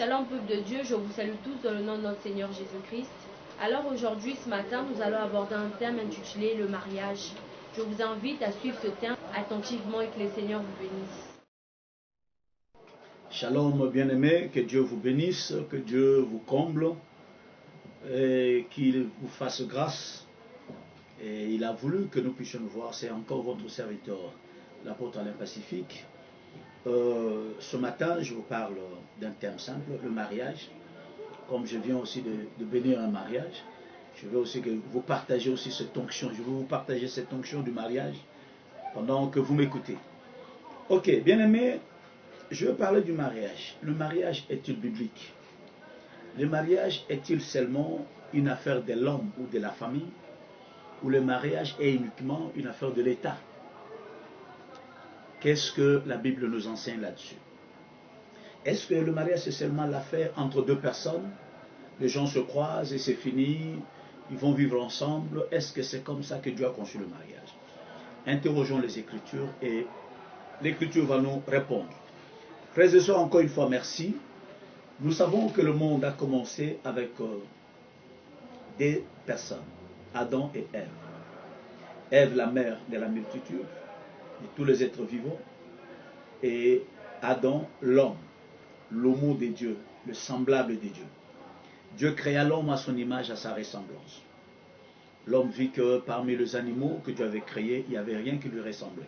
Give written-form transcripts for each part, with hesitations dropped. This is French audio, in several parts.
Shalom peuple de Dieu, je vous salue tous dans le nom de notre Seigneur Jésus-Christ. Alors aujourd'hui, ce matin, nous allons aborder un thème intitulé le mariage. Je vous invite à suivre ce thème attentivement et que le Seigneur vous bénisse. Shalom bien-aimés, que Dieu vous bénisse, que Dieu vous comble et qu'il vous fasse grâce. Et il a voulu que nous puissions nous voir. C'est encore votre serviteur, l'apôtre Alain Pacifique. Ce matin, je vous parle d'un thème simple, le mariage. Comme je viens aussi de bénir un mariage, je veux aussi que vous partagez aussi cette onction. Je veux vous partager cette onction du mariage pendant que vous m'écoutez. Ok, bien-aimés, je veux parler du mariage. Le mariage est-il biblique? Le mariage est-il seulement une affaire de l'homme ou de la famille? Ou le mariage est uniquement une affaire de l'État? Qu'est-ce que la Bible nous enseigne là-dessus? Est-ce que le mariage c'est seulement l'affaire entre deux personnes? Les gens se croisent et c'est fini, ils vont vivre ensemble. Est-ce que c'est comme ça que Dieu a conçu le mariage? Interrogeons les Écritures et l'Écriture va nous répondre. Frères et sœurs, encore une fois, merci. Nous savons que le monde a commencé avec des personnes, Adam et Ève. Ève, la mère de la multitude, de tous les êtres vivants, et Adam, l'homme, l'homo de Dieu, le semblable de Dieu. Dieu créa l'homme à son image, à sa ressemblance. L'homme vit que parmi les animaux que Dieu avait créés, il n'y avait rien qui lui ressemblait.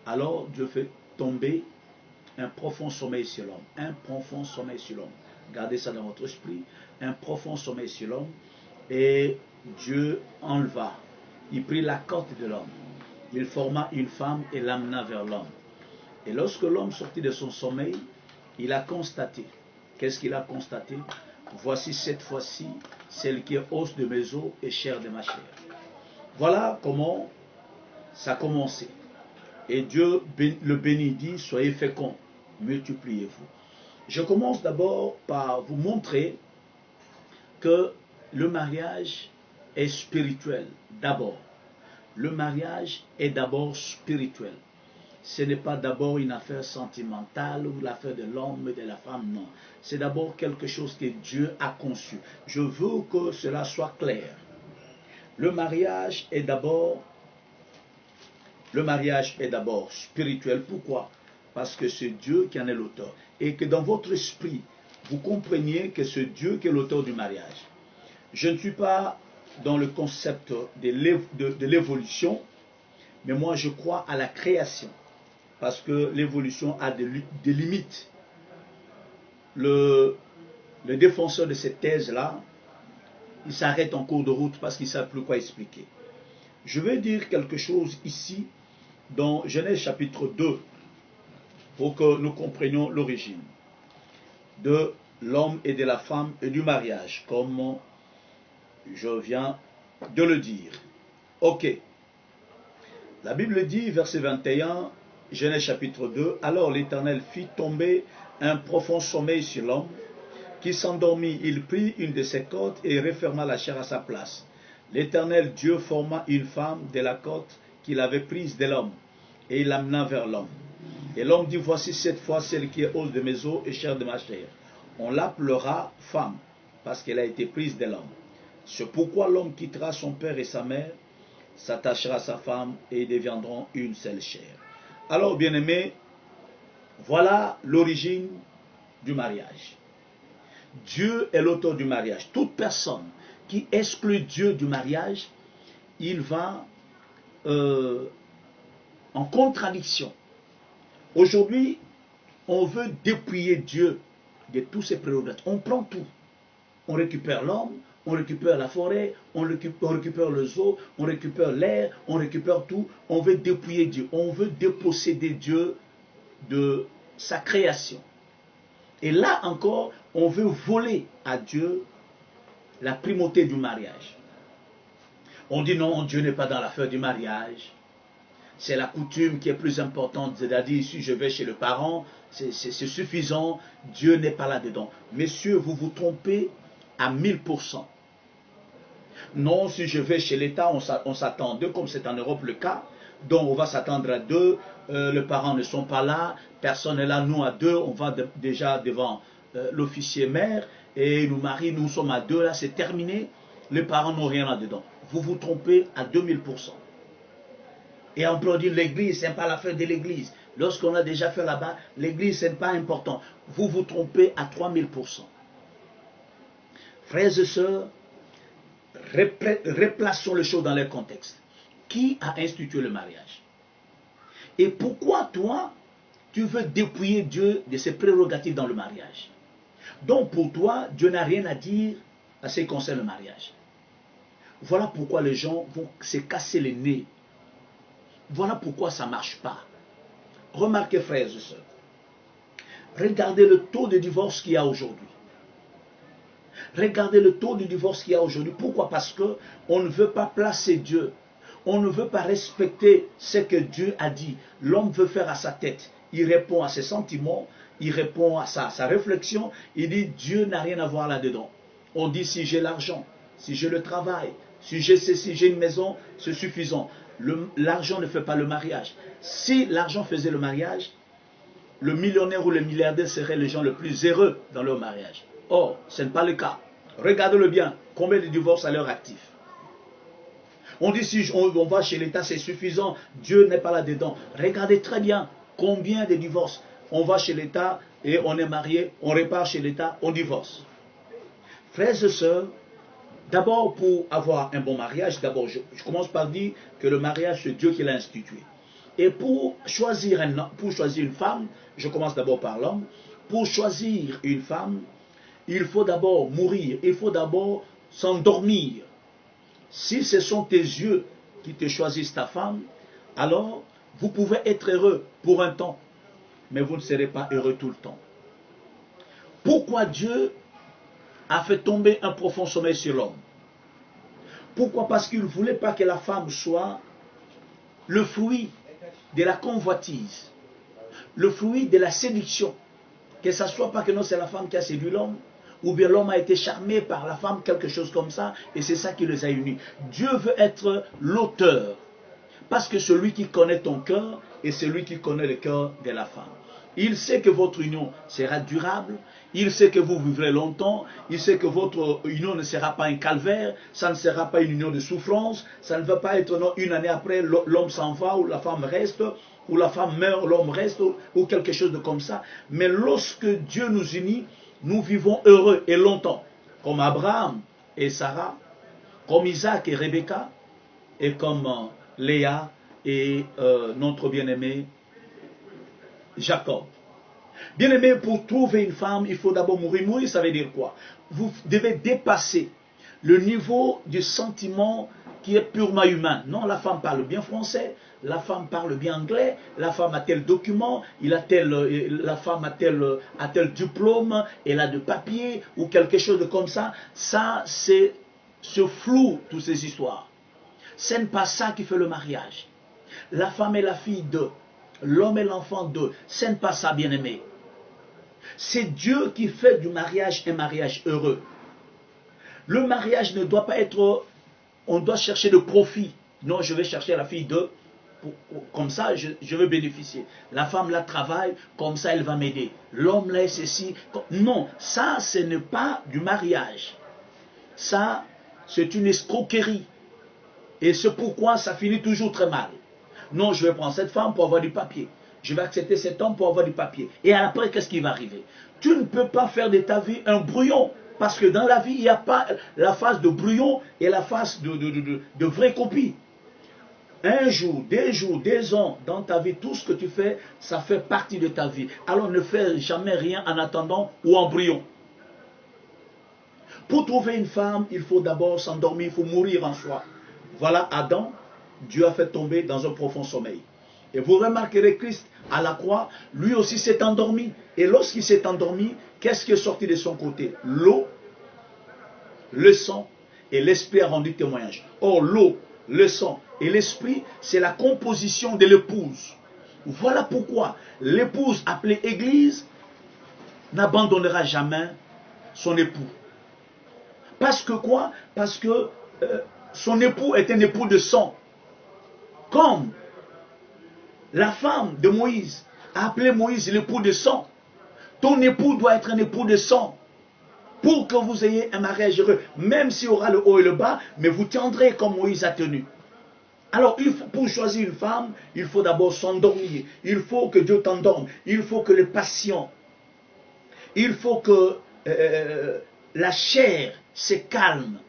Alors Dieu fait tomber un profond sommeil sur l'homme. Un profond sommeil sur l'homme. Gardez ça dans votre esprit. Un profond sommeil sur l'homme. Et Dieu enleva. Il prit la côte de l'homme. Il forma une femme et l'amena vers l'homme. Et lorsque l'homme sortit de son sommeil, il a constaté. Qu'est-ce qu'il a constaté? Voici cette fois-ci celle qui est os de mes os et chair de ma chair. Voilà comment ça a commencé. Et Dieu le bénit, dit, soyez féconds, multipliez-vous. Je commence d'abord par vous montrer que le mariage est spirituel d'abord. Le mariage est d'abord spirituel. Ce n'est pas d'abord une affaire sentimentale ou l'affaire de l'homme et de la femme, non. C'est d'abord quelque chose que Dieu a conçu. Je veux que cela soit clair. Le mariage est d'abord spirituel. Pourquoi? Parce que c'est Dieu qui en est l'auteur. Et que dans votre esprit, vous compreniez que c'est Dieu qui est l'auteur du mariage. Je ne suis pas dans le concept de l'évolution, mais moi je crois à la création. Parce que l'évolution a des limites. Le défenseur de cette thèse-là, il s'arrête en cours de route parce qu'il ne sait plus quoi expliquer. Je vais dire quelque chose ici dans Genèse chapitre 2 pour que nous comprenions l'origine de l'homme et de la femme et du mariage, comme je viens de le dire. Ok. La Bible dit, verset 21, Genèse chapitre 2, alors l'Éternel fit tomber un profond sommeil sur l'homme, qui s'endormit. Il prit une de ses côtes et referma la chair à sa place. L'Éternel Dieu forma une femme de la côte qu'il avait prise de l'homme, et il l'amena vers l'homme. Et l'homme dit, voici cette fois celle qui est os de mes os et chair de ma chair. On l'appellera femme, parce qu'elle a été prise de l'homme. C'est pourquoi l'homme quittera son père et sa mère, s'attachera à sa femme, et ils deviendront une seule chair. Alors, bien-aimés, voilà l'origine du mariage. Dieu est l'auteur du mariage. Toute personne qui exclut Dieu du mariage, il va en contradiction. Aujourd'hui, on veut dépouiller Dieu de tous ses prérogatives. On prend tout. On récupère l'homme, on récupère la forêt, on récupère les eaux, on récupère l'air, on récupère tout. On veut dépouiller Dieu. On veut déposséder Dieu de sa création. Et là encore, on veut voler à Dieu la primauté du mariage. On dit non, Dieu n'est pas dans l'affaire du mariage. C'est la coutume qui est plus importante. C'est-à-dire, si je vais chez le parent, c'est suffisant. Dieu n'est pas là-dedans. Messieurs, vous vous trompez à 1000%. Non, si je vais chez l'État, on s'attend d'eux, comme c'est en Europe le cas. Donc on va s'attendre à deux. Les parents ne sont pas là. Personne n'est là. Nous à deux, on va déjà devant l'officier maire et il nous marie, nous sommes à 2 là, c'est terminé. Les parents n'ont rien là-dedans. Vous vous trompez à 2000%. Et on peut dire l'église, ce n'est pas l'affaire de l'église. Lorsqu'on a déjà fait là-bas, l'église, ce n'est pas important. Vous vous trompez à 3000%. Frères et sœurs, replaçons les choses dans leur contexte. Qui a institué le mariage? Et pourquoi toi, tu veux dépouiller Dieu de ses prérogatives dans le mariage? Donc pour toi, Dieu n'a rien à dire à ce qui concerne le mariage. Voilà pourquoi les gens vont se casser les nez. Voilà pourquoi ça ne marche pas. Remarquez, frères et sœurs, regardez le taux de divorce qu'il y a aujourd'hui. Regardez le taux de divorce qu'il y a aujourd'hui. Pourquoi? Parce qu'on ne veut pas placer Dieu. On ne veut pas respecter ce que Dieu a dit. L'homme veut faire à sa tête. Il répond à ses sentiments, il répond à sa réflexion. Il dit Dieu n'a rien à voir là-dedans. On dit si j'ai l'argent, si j'ai le travail, si j'ai une maison, c'est suffisant. L'argent ne fait pas le mariage. Si l'argent faisait le mariage, le millionnaire ou le milliardaire seraient les gens les plus heureux dans leur mariage. Or, ce n'est pas le cas. Regardez-le bien. Combien de divorces à l'heure active? On dit si on va chez l'État, c'est suffisant. Dieu n'est pas là-dedans. Regardez très bien combien de divorces. On va chez l'État et on est marié, on repart chez l'État, on divorce. Frères et sœurs, d'abord pour avoir un bon mariage, d'abord je commence par dire que le mariage c'est Dieu qui l'a institué. Et pour choisir une femme, je commence d'abord par l'homme, pour choisir une femme, il faut d'abord mourir, il faut d'abord s'endormir. Si ce sont tes yeux qui te choisissent ta femme, alors vous pouvez être heureux pour un temps, mais vous ne serez pas heureux tout le temps. Pourquoi Dieu a fait tomber un profond sommeil sur l'homme? Pourquoi? Parce qu'il ne voulait pas que la femme soit le fruit de la convoitise, le fruit de la séduction. Que ce ne soit pas que non, c'est la femme qui a séduit l'homme, ou bien l'homme a été charmé par la femme, quelque chose comme ça, et c'est ça qui les a unis. Dieu veut être l'auteur, parce que celui qui connaît ton cœur est celui qui connaît le cœur de la femme. Il sait que votre union sera durable, il sait que vous vivrez longtemps, il sait que votre union ne sera pas un calvaire, ça ne sera pas une union de souffrance, ça ne va pas être non, une année après, l'homme s'en va ou la femme reste, ou la femme meurt, l'homme reste, ou quelque chose de comme ça. Mais lorsque Dieu nous unit, nous vivons heureux et longtemps, comme Abraham et Sarah, comme Isaac et Rebecca, et comme Léa et notre bien-aimé Jacob. Bien-aimé, pour trouver une femme, il faut d'abord mourir. Mourir, ça veut dire quoi? Vous devez dépasser le niveau du sentiment qui est purement humain. Non, la femme parle bien français, la femme parle bien anglais, la femme a tel document, la femme a tel diplôme, elle a de papier ou quelque chose de comme ça. Ça, c'est flou, toutes ces histoires. Ce n'est pas ça qui fait le mariage. La femme est la fille d'eux. L'homme est l'enfant d'eux. Ce n'est pas ça, bien-aimé. C'est Dieu qui fait du mariage un mariage heureux. Le mariage ne doit pas être... On doit chercher de profit. Non, je vais chercher la fille d'eux. Comme ça, je veux bénéficier. La femme là travaille, comme ça elle va m'aider. L'homme là est ceci. Non, ça ce n'est pas du mariage. Ça, c'est une escroquerie. Et c'est pourquoi ça finit toujours très mal. Non, je vais prendre cette femme pour avoir du papier. Je vais accepter cet homme pour avoir du papier. Et après, qu'est-ce qui va arriver? Tu ne peux pas faire de ta vie un brouillon. Parce que dans la vie, il n'y a pas la phase de brouillon et la phase de vraie copie. Un jour, 2 ans dans ta vie, tout ce que tu fais, ça fait partie de ta vie. Alors ne fais jamais rien en attendant ou en brouillon. Pour trouver une femme, il faut d'abord s'endormir, il faut mourir en soi. Voilà Adam, Dieu a fait tomber dans un profond sommeil. Et vous remarquerez Christ à la croix, lui aussi s'est endormi. Et lorsqu'il s'est endormi, qu'est-ce qui est sorti de son côté? L'eau, le sang et l'esprit a rendu témoignage. Or l'eau, le sang et l'esprit, c'est la composition de l'épouse. Voilà pourquoi l'épouse appelée Église n'abandonnera jamais son époux. Parce que quoi? Parce que son époux est un époux de sang. Comme la femme de Moïse a appelé Moïse l'époux de sang. Ton époux doit être un époux de sang. Pour que vous ayez un mariage heureux, même s'il y aura le haut et le bas, mais vous tiendrez comme Moïse a tenu. Alors, pour choisir une femme, il faut d'abord s'endormir. Il faut que Dieu t'endorme. Il faut que les passions, il faut que la chair se calme.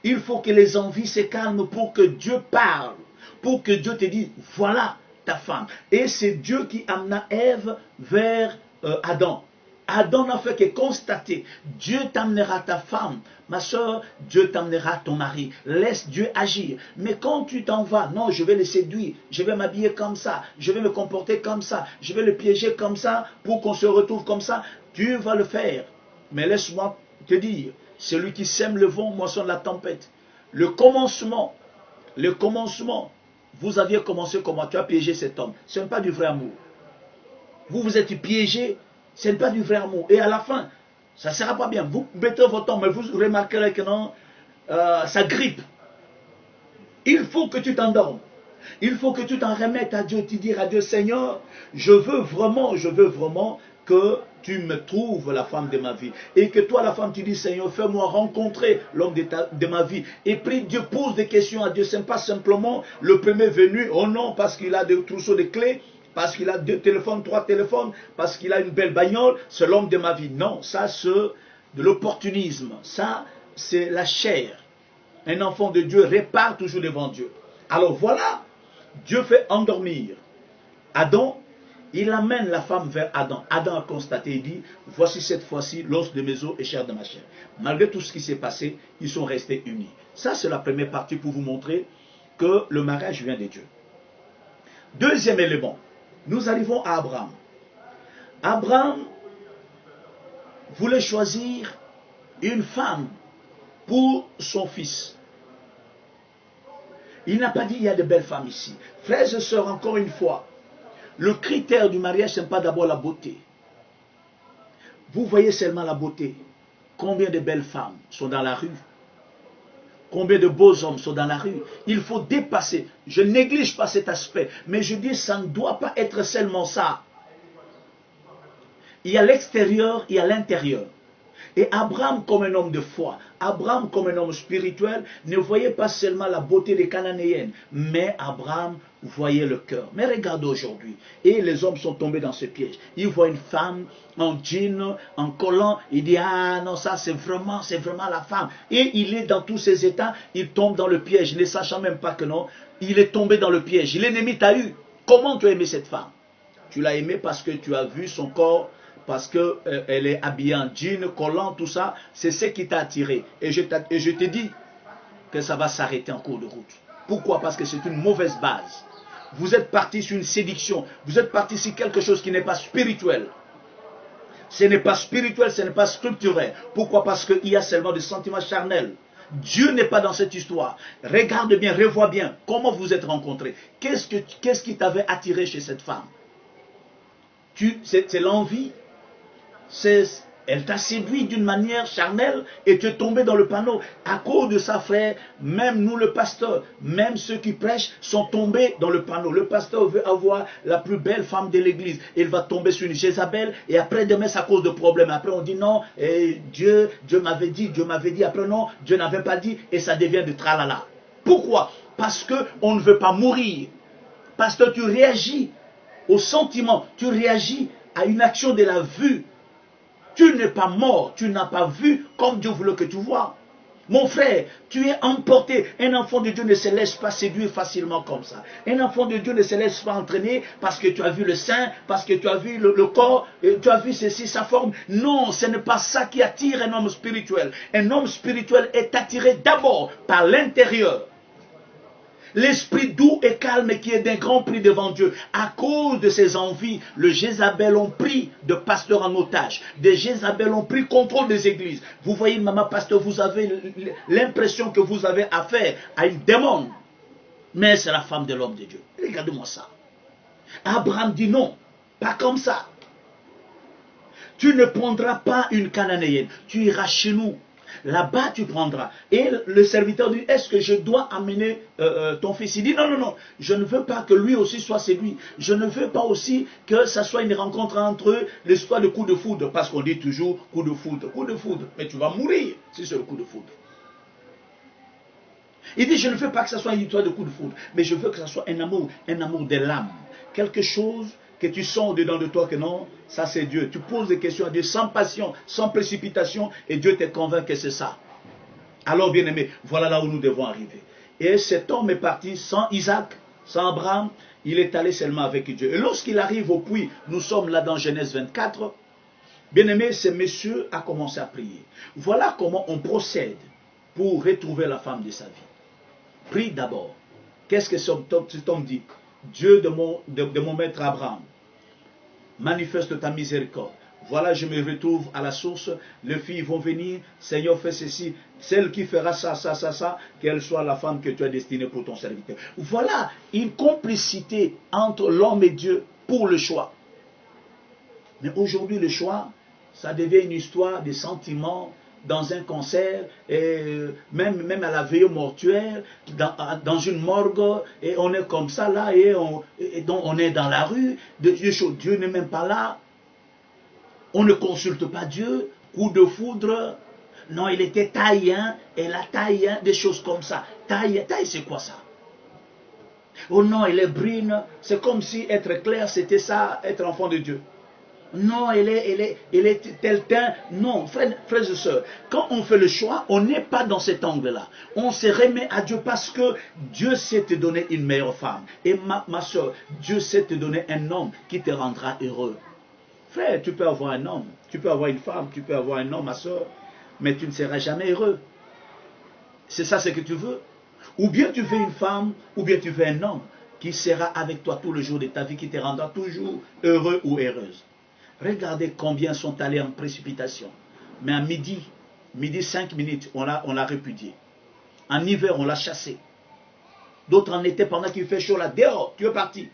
Il faut que les envies se calment pour que Dieu parle. Pour que Dieu te dise, voilà ta femme. Et c'est Dieu qui amena Ève vers Adam. Adam n'a fait que constater, Dieu t'amènera ta femme, ma soeur, Dieu t'amènera ton mari. Laisse Dieu agir. Mais quand tu t'en vas, non, je vais le séduire, je vais m'habiller comme ça, je vais me comporter comme ça, je vais le piéger comme ça pour qu'on se retrouve comme ça, Dieu va le faire. Mais laisse-moi te dire, celui qui sème le vent moissonne la tempête. Le commencement, vous aviez commencé comment? Tu as piégé cet homme. Ce n'est pas du vrai amour. Vous êtes piégé. Ce n'est pas du vrai amour. Et à la fin, ça ne sera pas bien. Vous mettez votre homme, mais vous remarquerez que non, ça grippe. Il faut que tu t'endormes. Il faut que tu t'en remettes à Dieu. Tu dis à Dieu, Seigneur, je veux vraiment que tu me trouves la femme de ma vie. Et que toi, la femme, tu dis, Seigneur, fais-moi rencontrer l'homme de ma vie. Et puis Dieu pose des questions à Dieu. Ce n'est pas simplement le premier venu, oh non, parce qu'il a des trousseaux de clés, parce qu'il a 2 téléphones, 3 téléphones, parce qu'il a une belle bagnole, c'est l'homme de ma vie. Non, ça c'est de l'opportunisme. Ça, c'est la chair. Un enfant de Dieu répare toujours devant Dieu. Alors voilà, Dieu fait endormir Adam. Il amène la femme vers Adam. Adam a constaté, il dit, voici cette fois-ci l'os de mes os et chair de ma chair. Malgré tout ce qui s'est passé, ils sont restés unis. Ça, c'est la première partie pour vous montrer que le mariage vient de Dieu. Deuxième élément. Nous arrivons à Abraham. Abraham voulait choisir une femme pour son fils. Il n'a pas dit il y a de belles femmes ici. Frères et sœurs, encore une fois, le critère du mariage, ce n'est pas d'abord la beauté. Vous voyez seulement la beauté. Combien de belles femmes sont dans la rue? Combien de beaux hommes sont dans la rue? Il faut dépasser. Je ne néglige pas cet aspect. Mais je dis, ça ne doit pas être seulement ça. Il y a l'extérieur, il y a l'intérieur. Et Abraham, comme un homme de foi, Abraham, comme un homme spirituel, ne voyait pas seulement la beauté des Cananéennes, mais Abraham voyait le cœur. Mais regarde aujourd'hui, et les hommes sont tombés dans ce piège. Ils voient une femme en jean, en collant, il dit, ah non, ça c'est vraiment la femme. Et il est dans tous ses états, il tombe dans le piège, ne sachant même pas que non, il est tombé dans le piège. L'ennemi t'a eu. Comment tu as aimé cette femme? Tu l'as aimée parce que tu as vu son corps, parce qu'elle est habillée en jean, collant, tout ça, c'est ce qui t'a attiré. Et je te dis que ça va s'arrêter en cours de route. Pourquoi? Parce que c'est une mauvaise base. Vous êtes parti sur une séduction, vous êtes parti sur quelque chose qui n'est pas spirituel. Ce n'est pas spirituel, ce n'est pas scripturel. Pourquoi? Parce qu'il y a seulement des sentiments charnels. Dieu n'est pas dans cette histoire. Regarde bien, revois bien comment vous êtes rencontrés. Qu'est-ce qui t'avait attiré chez cette femme? C'est l'envie. Elle t'a séduit d'une manière charnelle et tu es tombé dans le panneau. À cause de ça, frère, même nous, le pasteur, même ceux qui prêchent sont tombés dans le panneau. Le pasteur veut avoir la plus belle femme de l'église. Il va tomber sur une Jézabel et après demain, ça cause de problèmes. Après, on dit non, Dieu m'avait dit. Après, non, Dieu n'avait pas dit et ça devient de tralala. Pourquoi? Parce qu'on ne veut pas mourir. Parce que tu réagis au sentiment, tu réagis à une action de la vue. Tu n'es pas mort, tu n'as pas vu comme Dieu voulait que tu vois. Mon frère, tu es emporté. Un enfant de Dieu ne se laisse pas séduire facilement comme ça. Un enfant de Dieu ne se laisse pas entraîner parce que tu as vu le sein, parce que tu as vu le corps, tu as vu ceci, sa forme. Non, ce n'est pas ça qui attire un homme spirituel. Un homme spirituel est attiré d'abord par l'intérieur. L'esprit doux et calme qui est d'un grand prix devant Dieu. À cause de ses envies, le Jézabel ont pris de pasteurs en otage. Des Jézabel ont pris contrôle des églises. Vous voyez, maman pasteur, vous avez l'impression que vous avez affaire à une démon. Mais c'est la femme de l'homme de Dieu. Regardez-moi ça. Abraham dit non, pas comme ça. Tu ne prendras pas une Cananéenne. Tu iras chez nous. Là-bas, tu prendras. Et le serviteur dit, est-ce que je dois amener ton fils? Il dit, non, non, non, je ne veux pas que lui aussi soit séduit. Je ne veux pas aussi que ça soit une rencontre entre eux, l'histoire de coup de foudre. Parce qu'on dit toujours coup de foudre, coup de foudre. Mais tu vas mourir si c'est le coup de foudre. Il dit, je ne veux pas que ça soit une histoire de coup de foudre, mais je veux que ça soit un amour de l'âme. Quelque chose que tu sens au-dedans de toi que non, ça c'est Dieu. Tu poses des questions à Dieu sans passion, sans précipitation, et Dieu te convainc que c'est ça. Alors bien aimé, voilà là où nous devons arriver. Et cet homme est parti sans Isaac, sans Abraham, il est allé seulement avec Dieu. Et lorsqu'il arrive au puits, nous sommes là dans Genèse 24, bien aimé, ce monsieur a commencé à prier. Voilà comment on procède pour retrouver la femme de sa vie. Prie d'abord. Qu'est-ce que cet homme dit? Dieu de mon maître Abraham, manifeste ta miséricorde. Voilà, je me retrouve à la source. Les filles vont venir. Seigneur, fais ceci. Celle qui fera ça, ça, ça, ça, qu'elle soit la femme que tu as destinée pour ton serviteur. Voilà une complicité entre l'homme et Dieu pour le choix. Mais aujourd'hui, le choix, ça devient une histoire de sentiments dans un concert, et même à la veille mortuaire, dans une morgue, et on est comme ça là, et donc on est dans la rue, Dieu n'est même pas là, on ne consulte pas Dieu, coup de foudre, non, il était taille, hein, et la taille, hein, des choses comme ça. Taille c'est quoi ça? Oh non, elle est brune, c'est comme si être clair, c'était ça, être enfant de Dieu. Non, elle est tel teint. Non, frères et sœurs, quand on fait le choix, on n'est pas dans cet angle-là. On se remet à Dieu parce que Dieu sait te donner une meilleure femme. Et ma soeur, Dieu sait te donner un homme qui te rendra heureux. Frère, tu peux avoir un homme, tu peux avoir une femme, tu peux avoir un homme, ma soeur, mais tu ne seras jamais heureux. C'est ça ce que tu veux? Ou bien tu veux une femme, ou bien tu veux un homme qui sera avec toi tout le jour de ta vie, qui te rendra toujours heureux ou heureuse. Regardez combien sont allés en précipitation. Mais à midi 5 minutes, on l'a répudié. En hiver, on l'a chassé. D'autres en été, pendant qu'il fait chaud là, dehors, tu es parti.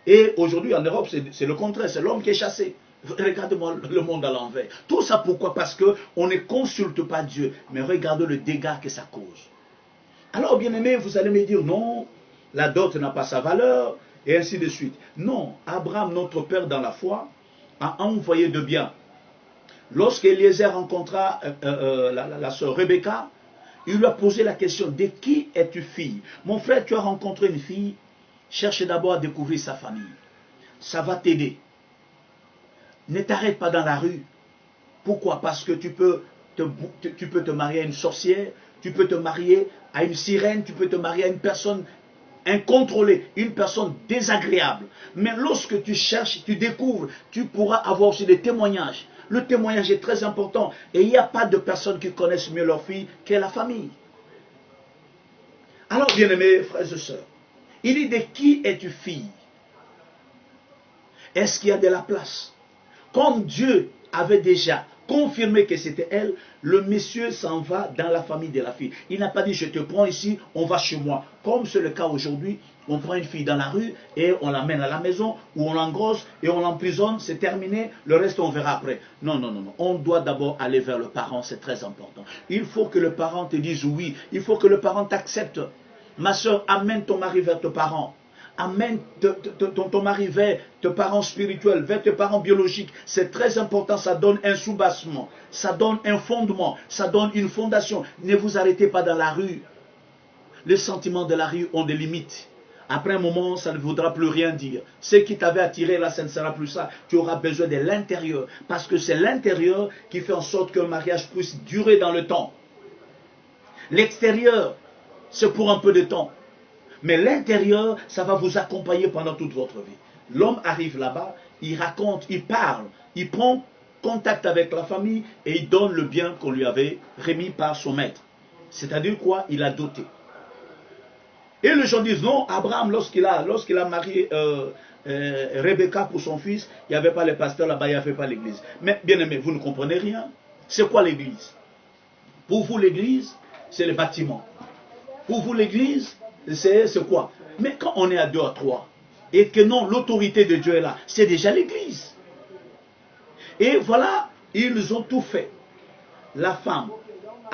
Et aujourd'hui, en Europe, c'est le contraire, c'est l'homme qui est chassé. Regardez-moi le monde à l'envers. Tout ça pourquoi? Parce qu'on ne consulte pas Dieu, mais regardez le dégât que ça cause. Alors, bien aimé, vous allez me dire, non, la dot n'a pas sa valeur, et ainsi de suite. Non, Abraham, notre père dans la foi, a envoyé de bien. Lorsqu'Eliezer rencontra la sœur Rebecca, il lui a posé la question, de qui es-tu fille? Mon frère, tu as rencontré une fille, cherche d'abord à découvrir sa famille. Ça va t'aider. Ne t'arrête pas dans la rue. Pourquoi? Parce que tu peux te marier à une sorcière, tu peux te marier à une sirène, tu peux te marier à une personne incontrôlée, une personne désagréable. Mais lorsque tu cherches, tu découvres, tu pourras avoir aussi des témoignages. Le témoignage est très important. Et il n'y a pas de personnes qui connaissent mieux leur fille que la famille. Alors, bien-aimés frères et sœurs, il dit, de qui es-tu fille? Est-ce qu'il y a de la place? Comme Dieu avait déjà confirmé que c'était elle, le monsieur s'en va dans la famille de la fille. Il n'a pas dit, je te prends ici, on va chez moi. Comme c'est le cas aujourd'hui, on prend une fille dans la rue et on l'amène à la maison, ou on l'engrosse et on l'emprisonne, c'est terminé, le reste on verra après. Non, non, non, non. On doit d'abord aller vers le parent, c'est très important. Il faut que le parent te dise oui, il faut que le parent t'accepte. Ma soeur, amène ton mari vers tes parents. Amène ton mari vers tes parents spirituels, vers tes parents biologiques. C'est très important, ça donne un soubassement, ça donne un fondement, ça donne une fondation. Ne vous arrêtez pas dans la rue. Les sentiments de la rue ont des limites. Après un moment, ça ne voudra plus rien dire. Ce qui t'avait attiré là, ça ne sera plus ça. Tu auras besoin de l'intérieur. Parce que c'est l'intérieur qui fait en sorte qu'un mariage puisse durer dans le temps. L'extérieur, c'est pour un peu de temps. Mais l'intérieur, ça va vous accompagner pendant toute votre vie. L'homme arrive là-bas, il raconte, il parle, il prend contact avec la famille et il donne le bien qu'on lui avait remis par son maître. C'est-à-dire quoi? Il a doté. Et les gens disent non, Abraham, lorsqu'il a marié Rebecca pour son fils, il n'y avait pas les pasteurs là-bas, il n'y avait pas l'église. Mais bien aimé, vous ne comprenez rien. C'est quoi l'église? Pour vous, l'église, c'est le bâtiment. Pour vous, l'église, c'est quoi? Mais quand on est à 2 à 3, et que non, l'autorité de Dieu est là, c'est déjà l'église. Et voilà, ils ont tout fait. La femme,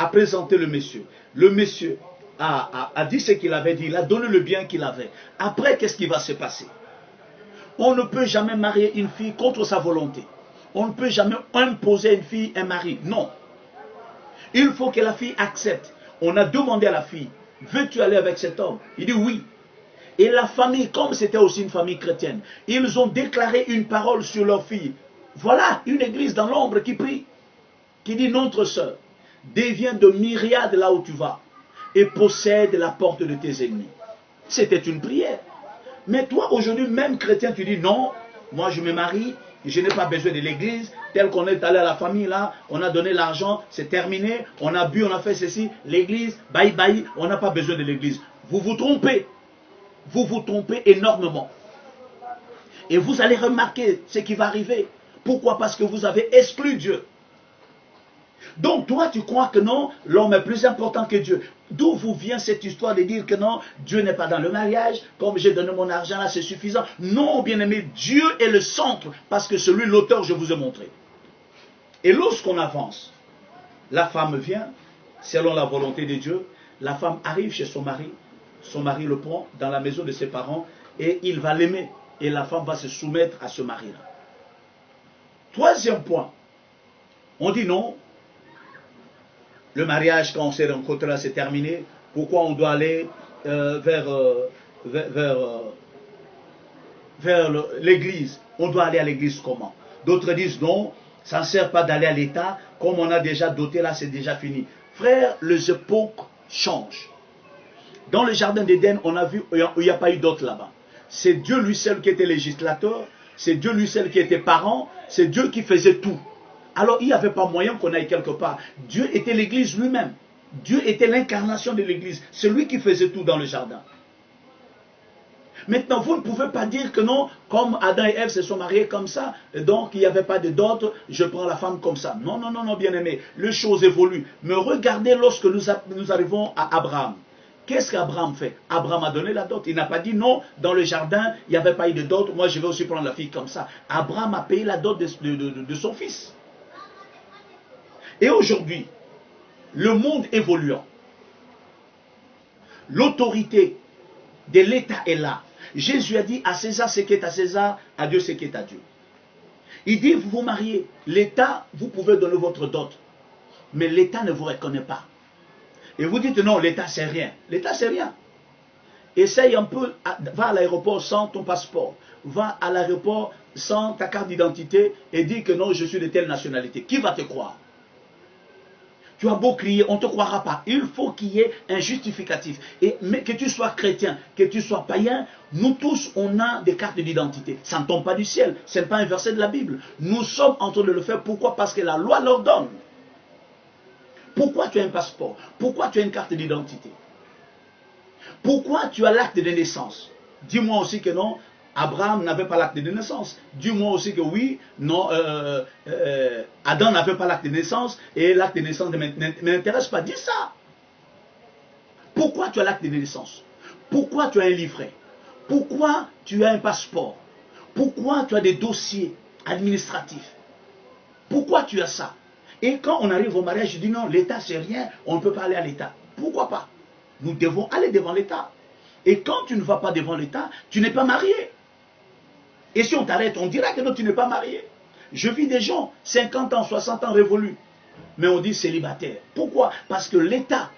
a présenté le monsieur. Le monsieur a dit ce qu'il avait dit, il a donné le bien qu'il avait. Après, qu'est-ce qui va se passer? On ne peut jamais marier une fille contre sa volonté. On ne peut jamais imposer à une fille un mari. Non. Il faut que la fille accepte. On a demandé à la fille, veux-tu aller avec cet homme? Il dit oui. Et la famille, comme c'était aussi une famille chrétienne, ils ont déclaré une parole sur leur fille. Voilà une église dans l'ombre qui prie, qui dit, notre sœur, deviens de myriades là où tu vas et possède la porte de tes ennemis. C'était une prière. Mais toi, aujourd'hui, même chrétien, tu dis, non, moi je me marie, je n'ai pas besoin de l'église, tel qu'on est allé à la famille là, on a donné l'argent, c'est terminé, on a bu, on a fait ceci, l'église, bye bye, on n'a pas besoin de l'église. Vous vous trompez. Vous vous trompez énormément. Et vous allez remarquer ce qui va arriver. Pourquoi? Parce que vous avez exclu Dieu. Donc toi, tu crois que non, l'homme est plus important que Dieu. D'où vous vient cette histoire de dire que non, Dieu n'est pas dans le mariage, comme j'ai donné mon argent là, c'est suffisant. Non, bien-aimé, Dieu est le centre, parce que celui, l'auteur, je vous ai montré. Et lorsqu'on avance, la femme vient, selon la volonté de Dieu, la femme arrive chez son mari le prend dans la maison de ses parents, et il va l'aimer, et la femme va se soumettre à ce mari-là. Troisième point, on dit non, le mariage, quand on s'est rencontré là, c'est terminé. Pourquoi on doit aller vers l'église? On doit aller à l'église comment? D'autres disent non, ça ne sert pas d'aller à l'État. Comme on a déjà doté là, c'est déjà fini. Frère, les époques changent. Dans le jardin d'Éden, on a vu, il n'y a pas eu d'autre là-bas. C'est Dieu lui seul qui était législateur. C'est Dieu lui seul qui était parent. C'est Dieu qui faisait tout. Alors, il n'y avait pas moyen qu'on aille quelque part. Dieu était l'église lui-même. Dieu était l'incarnation de l'église. C'est lui qui faisait tout dans le jardin. Maintenant, vous ne pouvez pas dire que non, comme Adam et Ève se sont mariés comme ça, donc il n'y avait pas de dot, je prends la femme comme ça. Non, non, non, non, bien-aimé, les choses évoluent. Mais regardez lorsque nous arrivons à Abraham. Qu'est-ce qu'Abraham fait? Abraham a donné la dot. Il n'a pas dit non, dans le jardin, il n'y avait pas eu de dot, moi je vais aussi prendre la fille comme ça. Abraham a payé la dot de son fils. Et aujourd'hui, le monde évoluant, l'autorité de l'État est là. Jésus a dit à César ce qui est à César, à Dieu ce qui est à Dieu. Il dit, vous vous mariez, l'État, vous pouvez donner votre dot, mais l'État ne vous reconnaît pas. Et vous dites non, l'État c'est rien. L'État c'est rien. Essaye un peu, va à l'aéroport sans ton passeport, va à l'aéroport sans ta carte d'identité et dis que non, je suis de telle nationalité. Qui va te croire? Tu as beau crier, on ne te croira pas. Il faut qu'il y ait un justificatif. Mais que tu sois chrétien, que tu sois païen, nous tous, on a des cartes d'identité. Ça ne tombe pas du ciel. Ce n'est pas un verset de la Bible. Nous sommes en train de le faire. Pourquoi? Parce que la loi l'ordonne. Pourquoi tu as un passeport? Pourquoi tu as une carte d'identité? Pourquoi tu as l'acte de naissance? Dis-moi aussi que non, Abraham n'avait pas l'acte de naissance. Dis-moi aussi que oui, non, Adam n'avait pas l'acte de naissance et l'acte de naissance ne m'intéresse pas. Dis ça. Pourquoi tu as l'acte de naissance? Pourquoi tu as un livret? Pourquoi tu as un passeport? Pourquoi tu as des dossiers administratifs? Pourquoi tu as ça? Et quand on arrive au mariage, je dis non, l'État c'est rien, on ne peut pas aller à l'État. Pourquoi pas? Nous devons aller devant l'État. Et quand tu ne vas pas devant l'État, tu n'es pas marié. Et si on t'arrête, on dira que non, tu n'es pas marié. Je vis des gens, 50 ans, 60 ans révolus, mais on dit célibataire. Pourquoi? Parce que l'État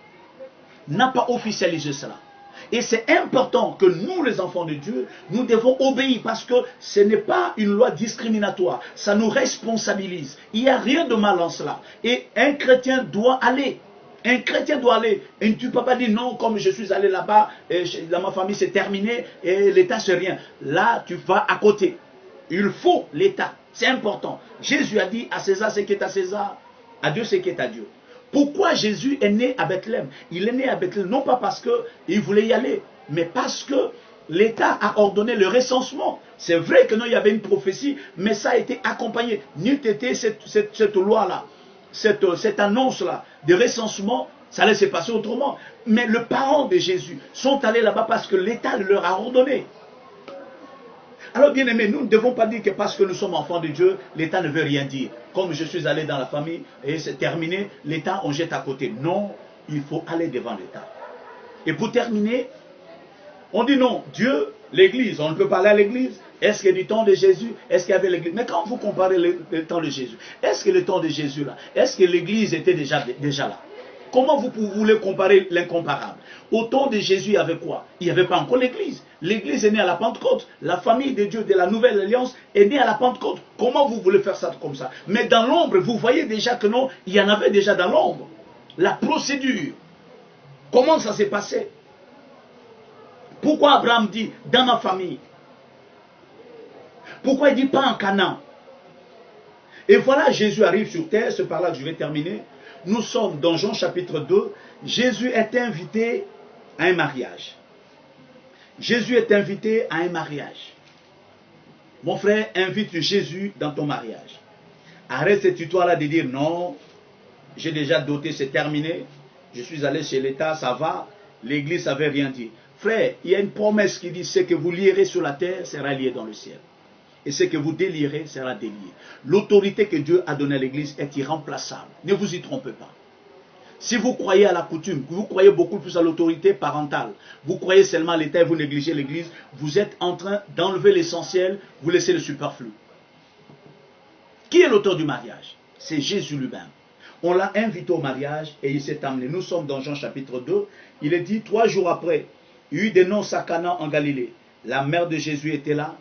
n'a pas officialisé cela. Et c'est important que nous, les enfants de Dieu, nous devons obéir parce que ce n'est pas une loi discriminatoire. Ça nous responsabilise. Il n'y a rien de mal en cela. Et un chrétien doit aller. Un chrétien doit aller. Et tu ne peux pas dire non, comme je suis allé là-bas, dans ma famille c'est terminé, et l'État c'est rien. Là, tu vas à côté. Il faut l'État. C'est important. Jésus a dit à César ce qui est à César, à Dieu ce qui est à Dieu. Pourquoi Jésus est né à Bethléem? Il est né à Bethléem, non pas parce qu'il voulait y aller, mais parce que l'État a ordonné le recensement. C'est vrai que non, il y avait une prophétie, mais ça a été accompagné. N'eût été cette loi-là, cette annonce-là de recensement, ça allait se passer autrement. Mais les parents de Jésus sont allés là-bas parce que l'État leur a ordonné. Alors bien aimé, nous ne devons pas dire que parce que nous sommes enfants de Dieu, l'État ne veut rien dire. Comme je suis allé dans la famille et c'est terminé, l'État on jette à côté. Non, il faut aller devant l'État. Et pour terminer, on dit non, Dieu, l'Église, on ne peut pas aller à l'Église. Est-ce que du temps de Jésus, est-ce qu'il y avait l'Église? Mais quand vous comparez le temps de Jésus, est-ce que le temps de Jésus là, est-ce que l'Église était déjà là? Comment vous voulez comparer l'incomparable? Au temps de Jésus, il y avait quoi? Il n'y avait pas encore l'Église. L'Église est née à la Pentecôte. La famille de Dieu de la Nouvelle Alliance est née à la Pentecôte. Comment vous voulez faire ça comme ça? Mais dans l'ombre, vous voyez déjà que non, il y en avait déjà dans l'ombre. La procédure. Comment ça s'est passé? Pourquoi Abraham dit dans ma famille? Pourquoi il ne dit pas en Canaan? Et voilà, Jésus arrive sur terre, c'est par là que je vais terminer. Nous sommes dans Jean chapitre 2. Jésus est invité à un mariage. Jésus est invité à un mariage. Mon frère, invite Jésus dans ton mariage. Arrête cette histoire-là de dire non, j'ai déjà doté, c'est terminé. Je suis allé chez l'État, ça va. L'Église n'avait rien dit. Frère, il y a une promesse qui dit ce que vous lierez sur la terre sera lié dans le ciel. Et ce que vous délierez sera délié. L'autorité que Dieu a donnée à l'Église est irremplaçable. Ne vous y trompez pas. Si vous croyez à la coutume, vous croyez beaucoup plus à l'autorité parentale, vous croyez seulement à l'État et vous négligez l'Église, vous êtes en train d'enlever l'essentiel, vous laissez le superflu. Qui est l'auteur du mariage? C'est Jésus lui-même. On l'a invité au mariage et il s'est amené. Nous sommes dans Jean chapitre 2. Il est dit, 3 jours après, il y eut des noces à Cana en Galilée. La mère de Jésus était là.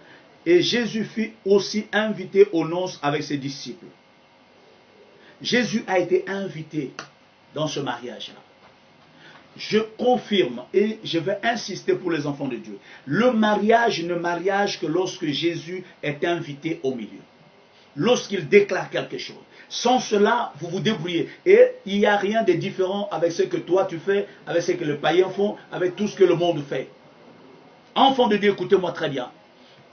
Et Jésus fut aussi invité aux noces avec ses disciples. Jésus a été invité dans ce mariage-là. Je confirme et je vais insister pour les enfants de Dieu. Le mariage ne mariage que lorsque Jésus est invité au milieu. Lorsqu'il déclare quelque chose. Sans cela, vous vous débrouillez. Et il n'y a rien de différent avec ce que toi tu fais, avec ce que les païens font, avec tout ce que le monde fait. Enfants de Dieu, écoutez-moi très bien.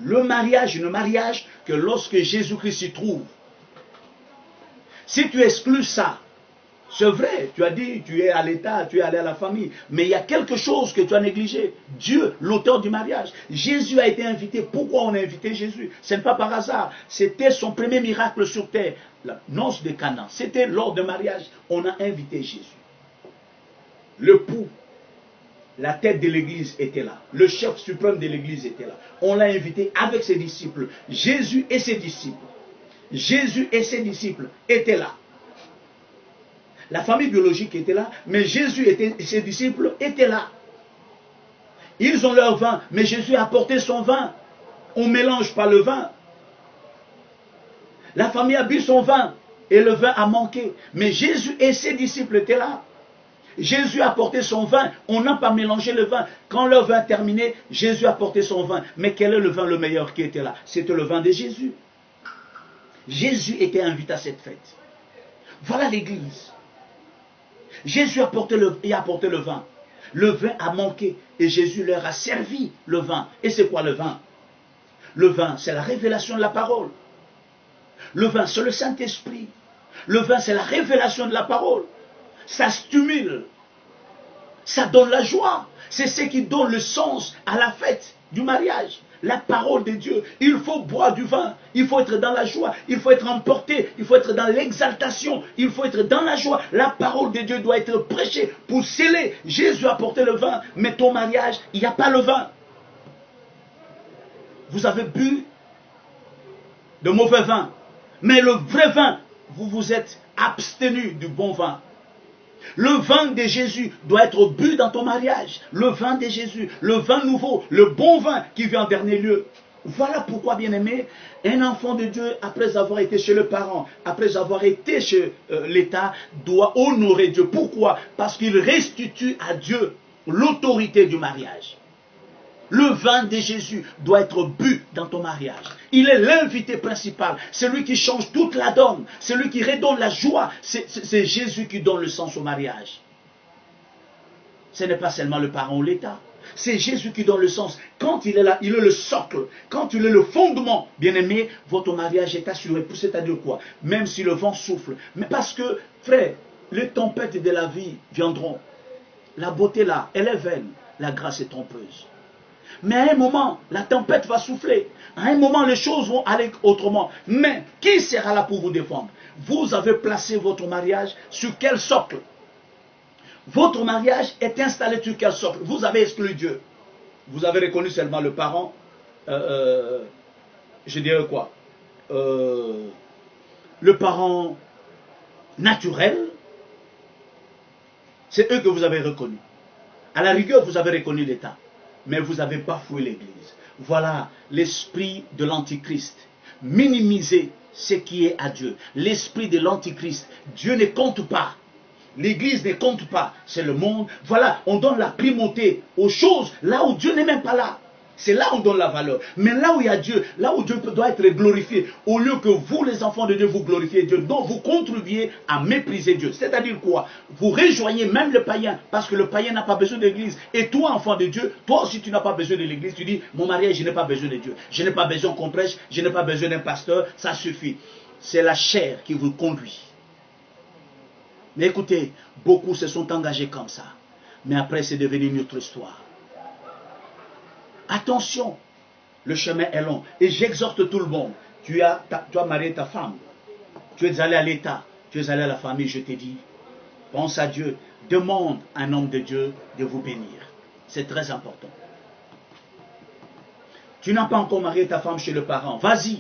Le mariage ne mariage que lorsque Jésus-Christ s'y trouve. Si tu exclus ça, c'est vrai, tu as dit, tu es à l'État, tu es allé à la famille, mais il y a quelque chose que tu as négligé. Dieu, l'auteur du mariage. Jésus a été invité. Pourquoi on a invité Jésus? Ce n'est pas par hasard. C'était son premier miracle sur terre. La noce de Cana. C'était lors d'un mariage. On a invité Jésus. Le pou, la tête de l'église était là. Le chef suprême de l'église était là. On l'a invité avec ses disciples. Jésus et ses disciples. Jésus et ses disciples étaient là. La famille biologique était là, mais Jésus et ses disciples étaient là. Ils ont leur vin, mais Jésus a apporté son vin. On ne mélange pas le vin. La famille a bu son vin et le vin a manqué. Mais Jésus et ses disciples étaient là. Jésus a apporté son vin. On n'a pas mélangé le vin. Quand le vin terminé, Jésus a apporté son vin. Mais quel est le vin le meilleur qui était là? C'était le vin de Jésus. Jésus était invité à cette fête. Voilà l'église. Jésus a apporté le vin. Le vin a manqué et Jésus leur a servi le vin. Et c'est quoi le vin? Le vin, c'est la révélation de la parole. Le vin, c'est le Saint-Esprit. Le vin, c'est la révélation de la parole. Ça stimule. Ça donne la joie. C'est ce qui donne le sens à la fête du mariage. La parole de Dieu. Il faut boire du vin. Il faut être dans la joie. Il faut être emporté. Il faut être dans l'exaltation. Il faut être dans la joie. La parole de Dieu doit être prêchée pour sceller. Jésus a porté le vin. Mais ton mariage, il n'y a pas le vin. Vous avez bu de mauvais vin. Mais le vrai vin, vous vous êtes abstenu du bon vin. Le vin de Jésus doit être bu dans ton mariage. Le vin de Jésus, le vin nouveau, le bon vin qui vient en dernier lieu. Voilà pourquoi, bien-aimé, un enfant de Dieu, après avoir été chez le parent, après avoir été chez l'État, doit honorer Dieu. Pourquoi? Parce qu'il restitue à Dieu l'autorité du mariage. Le vin de Jésus doit être bu dans ton mariage. Il est l'invité principal. C'est lui qui change toute la donne. C'est lui qui redonne la joie. C'est Jésus qui donne le sens au mariage. Ce n'est pas seulement le parent ou l'État. C'est Jésus qui donne le sens. Quand il est là, il est le socle. Quand il est le fondement, bien aimé, votre mariage est assuré. C'est-à-dire quoi? Même si le vent souffle. Mais parce que, frère, les tempêtes de la vie viendront. La beauté là, elle est vaine. La grâce est trompeuse. Mais à un moment, la tempête va souffler. À un moment, les choses vont aller autrement. Mais qui sera là pour vous défendre? Vous avez placé votre mariage sur quel socle? Votre mariage est installé sur quel socle? Vous avez exclu Dieu. Vous avez reconnu seulement le parent, je dirais quoi, le parent naturel. C'est eux que vous avez reconnus. À la rigueur, vous avez reconnu l'État. Mais vous n'avez pas fouillé l'Église. Voilà l'esprit de l'Antichrist. Minimiser ce qui est à Dieu. L'esprit de l'Antichrist. Dieu ne compte pas. L'Église ne compte pas. C'est le monde. Voilà, on donne la primauté aux choses là où Dieu n'est même pas là. C'est là où on donne la valeur. Mais là où il y a Dieu, là où Dieu doit être glorifié, au lieu que vous, les enfants de Dieu, vous glorifiez Dieu, donc vous contribuez à mépriser Dieu. C'est-à-dire quoi? Vous rejoignez même le païen, parce que le païen n'a pas besoin d'église. Et toi, enfant de Dieu, toi aussi tu n'as pas besoin de l'église. Tu dis, mon mariage, je n'ai pas besoin de Dieu. Je n'ai pas besoin qu'on prêche, je n'ai pas besoin d'un pasteur, ça suffit. C'est la chair qui vous conduit. Mais écoutez, beaucoup se sont engagés comme ça. Mais après, c'est devenu une autre histoire. Attention, le chemin est long. Et j'exhorte tout le monde. Tu as marié ta femme. Tu es allé à l'État. Tu es allé à la famille. Je t'ai dit, pense à Dieu. Demande à un homme de Dieu de vous bénir. C'est très important. Tu n'as pas encore marié ta femme chez le parent. Vas-y.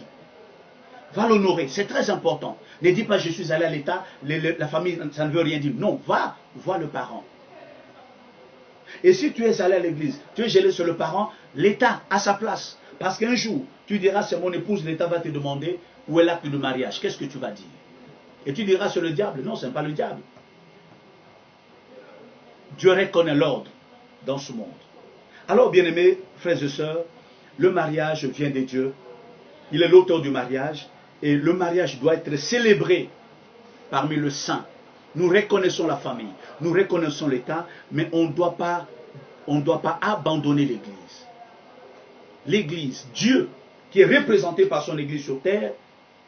Va l'honorer. C'est très important. Ne dis pas je suis allé à l'État. La famille, ça ne veut rien dire. Non, va voir le parent. Et si tu es allé à l'église, tu es gelé sur le parent, l'État a sa place. Parce qu'un jour, tu diras c'est mon épouse, l'État va te demander où est l'acte de mariage. Qu'est-ce que tu vas dire? Et tu diras c'est le diable. Non, ce n'est pas le diable. Dieu reconnaît l'ordre dans ce monde. Alors, bien-aimés, frères et sœurs, le mariage vient de Dieu. Il est l'auteur du mariage. Et le mariage doit être célébré parmi les saints. Nous reconnaissons la famille, nous reconnaissons l'État, mais on ne doit pas abandonner l'Église. L'Église, Dieu, qui est représenté par son Église sur terre,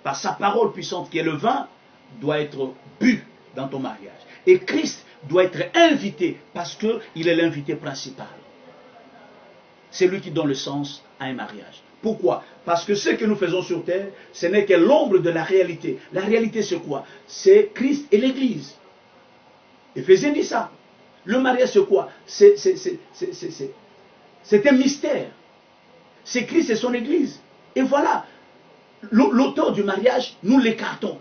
par sa parole puissante qui est le vin, doit être bu dans ton mariage. Et Christ doit être invité parce qu'il est l'invité principal. C'est lui qui donne le sens à un mariage. Pourquoi? Parce que ce que nous faisons sur terre, ce n'est que l'ombre de la réalité. La réalité, c'est quoi? C'est Christ et l'Église. Éphésiens dit ça. Le mariage, c'est quoi? C'est un mystère. C'est Christ et son Église. Et voilà, l'auteur du mariage, nous l'écartons.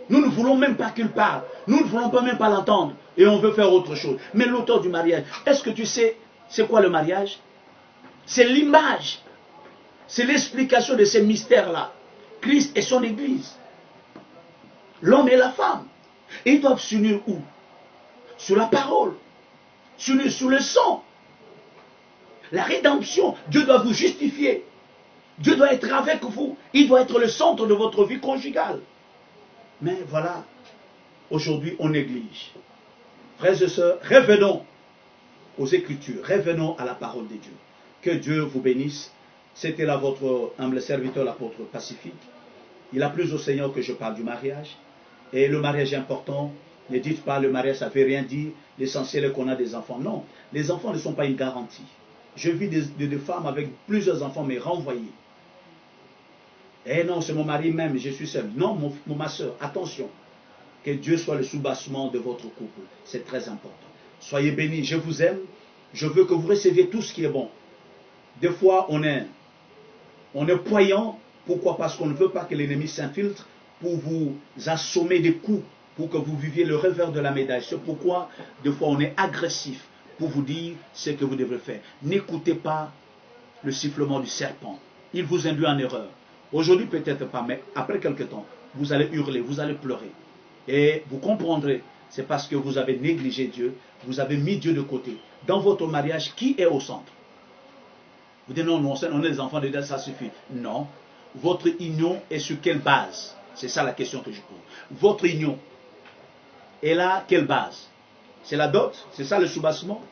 Nous ne voulons même pas qu'il parle. Nous ne voulons même pas l'entendre. Et on veut faire autre chose. Mais l'auteur du mariage, est-ce que tu sais, c'est quoi le mariage? C'est l'image. C'est l'explication de ces mystères-là. Christ et son Église. L'homme et la femme. Et ils doivent s'unir où? Sur la parole. S'unir sur le sang. La rédemption. Dieu doit vous justifier. Dieu doit être avec vous. Il doit être le centre de votre vie conjugale. Mais voilà, aujourd'hui on néglige. Frères et sœurs, revenons aux Écritures. Revenons à la parole de Dieu. Que Dieu vous bénisse. C'était là votre humble serviteur, l'apôtre Pacifique. Il a plu au Seigneur que je parle du mariage. Et le mariage est important. Ne dites pas le mariage, ça ne veut rien dire. L'essentiel est qu'on a des enfants. Non, les enfants ne sont pas une garantie. Je vis des femmes avec plusieurs enfants, mais renvoyés. Eh non, c'est mon mari même, je suis seul. Non, ma soeur, attention. Que Dieu soit le soubassement de votre couple. C'est très important. Soyez bénis, je vous aime. Je veux que vous receviez tout ce qui est bon. Des fois, on est poignant. Pourquoi? Parce qu'on ne veut pas que l'ennemi s'infiltre pour vous assommer des coups, pour que vous viviez le revers de la médaille. C'est pourquoi, des fois, on est agressif pour vous dire ce que vous devrez faire. N'écoutez pas le sifflement du serpent. Il vous induit en erreur. Aujourd'hui, peut-être pas, mais après quelque temps, vous allez hurler, vous allez pleurer. Et vous comprendrez, c'est parce que vous avez négligé Dieu, vous avez mis Dieu de côté. Dans votre mariage, qui est au centre? Vous dites non, on est des enfants de Dieu, ça suffit. Non. Votre union est sur quelle base? C'est ça la question que je pose. Votre union est là, quelle base? C'est la dot? C'est ça le soubassement?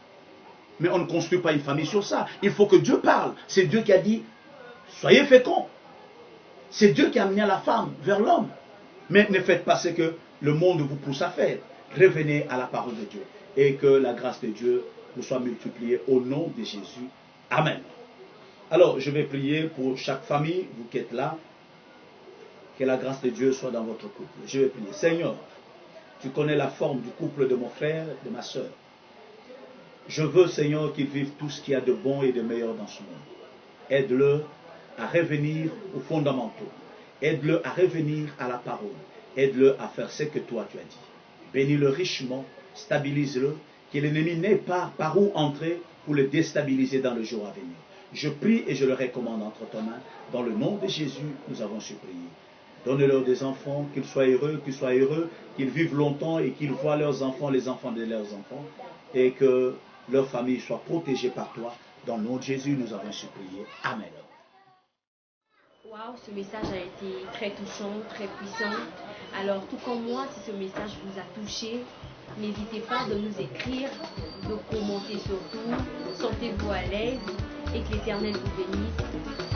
Mais on ne construit pas une famille sur ça. Il faut que Dieu parle. C'est Dieu qui a dit, soyez féconds. C'est Dieu qui a amené la femme vers l'homme. Mais ne faites pas ce que le monde vous pousse à faire. Revenez à la parole de Dieu. Et que la grâce de Dieu vous soit multipliée au nom de Jésus. Amen. Alors, je vais prier pour chaque famille, vous qui êtes là, que la grâce de Dieu soit dans votre couple. Je vais prier. Seigneur, tu connais la forme du couple de mon frère, de ma soeur. Je veux, Seigneur, qu'ils vivent tout ce qu'il y a de bon et de meilleur dans ce monde. Aide-le à revenir aux fondamentaux. Aide-le à revenir à la parole. Aide-le à faire ce que toi tu as dit. Bénis-le richement, stabilise-le, que l'ennemi n'ait pas par où entrer pour le déstabiliser dans le jour à venir. Je prie et je le recommande entre tes mains. Dans le nom de Jésus, nous avons supplié. Donne-leur des enfants, qu'ils soient heureux, qu'ils vivent longtemps et qu'ils voient leurs enfants, les enfants de leurs enfants, et que leur famille soit protégée par toi. Dans le nom de Jésus, nous avons supplié. Amen. Waouh, ce message a été très touchant, très puissant. Alors, tout comme moi, si ce message vous a touché, n'hésitez pas de nous écrire, de commenter surtout. Sentez-vous à l'aise et que l'Éternel vous bénisse.